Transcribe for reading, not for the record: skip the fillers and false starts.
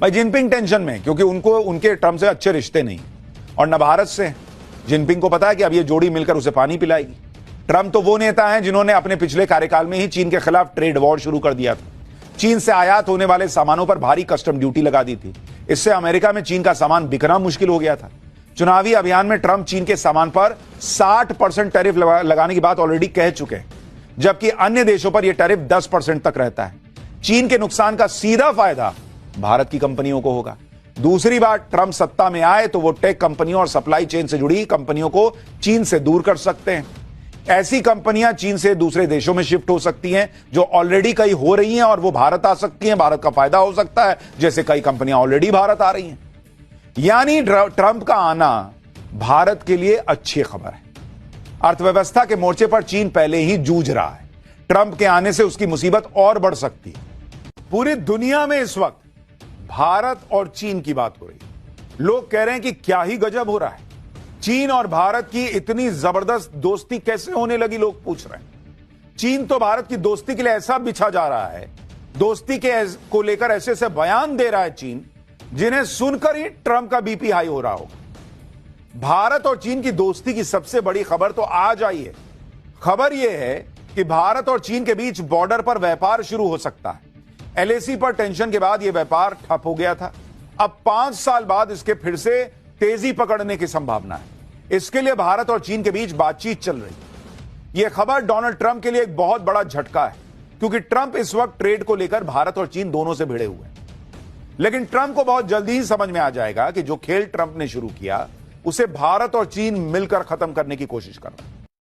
भाई Jinping tension में, क्योंकि उनको उनके ट्रंप से अच्छे रिश्ते नहीं और न भारत से। जिनपिंग को पता है कि अब ये जोड़ी मिलकर उसे पानी पिलाएगी। ट्रंप तो वो नेता हैं जिन्होंने अपने पिछले कार्यकाल में ही चीन के खिलाफ ट्रेड वॉर शुरू कर दिया था। चीन से आयात होने वाले सामानों पर भारी कस्टम ड्यूटी लगा दी थी। इससे अमेरिका में चीन का सामान बिकना मुश्किल हो गया था। चुनावी अभियान में ट्रंप चीन के सामान पर 60% टैरिफ लगाने की बात ऑलरेडी कह चुके हैं, जबकि अन्य देशों पर यह टैरिफ 10% तक रहता है। चीन के नुकसान का सीधा फायदा भारत की कंपनियों को होगा। दूसरी बात, ट्रंप सत्ता में आए तो वो टेक कंपनियों और सप्लाई चेन से जुड़ी कंपनियों को चीन से दूर कर सकते हैं। ऐसी कंपनियां चीन से दूसरे देशों में शिफ्ट हो सकती हैं जो ऑलरेडी कई हो रही हैं और वो भारत आ सकती हैं। भारत का फायदा हो सकता है, जैसे कई कंपनियां ऑलरेडी भारत आ रही हैं। यानी ट्रंप का आना भारत के लिए अच्छी खबर है। अर्थव्यवस्था के मोर्चे पर चीन पहले ही जूझ रहा है। ट्रंप के आने से उसकी मुसीबत और बढ़ सकती है। पूरी दुनिया में इस वक्त भारत और चीन की बात हो रही है। लोग कह रहे हैं कि क्या ही गजब हो रहा है, चीन और भारत की इतनी जबरदस्त दोस्ती कैसे होने लगी, लोग पूछ रहे हैं। चीन तो भारत की दोस्ती के लिए ऐसा बिछा जा रहा है, दोस्ती को लेकर ऐसे ऐसे बयान दे रहा है चीन, जिन्हें सुनकर ही ट्रंप का बीपी हाई हो रहा होगा। भारत और चीन की दोस्ती की सबसे बड़ी खबर तो आज आई है। खबर यह है कि भारत और चीन के बीच बॉर्डर पर व्यापार शुरू हो सकता है। एलएसी पर टेंशन के बाद यह व्यापार ठप हो गया था। अब 5 साल बाद इसके फिर से तेजी पकड़ने की संभावना है। इसके लिए भारत और चीन के बीच बातचीत चल रही है। यह खबर डोनाल्ड ट्रंप के लिए एक बहुत बड़ा झटका है, क्योंकि ट्रंप इस वक्त ट्रेड को लेकर भारत और चीन दोनों से भिड़े हुए हैं। लेकिन ट्रंप को बहुत जल्दी ही समझ में आ जाएगा कि जो खेल ट्रंप ने शुरू किया उसे भारत और चीन मिलकर खत्म करने की कोशिश कर रहा है।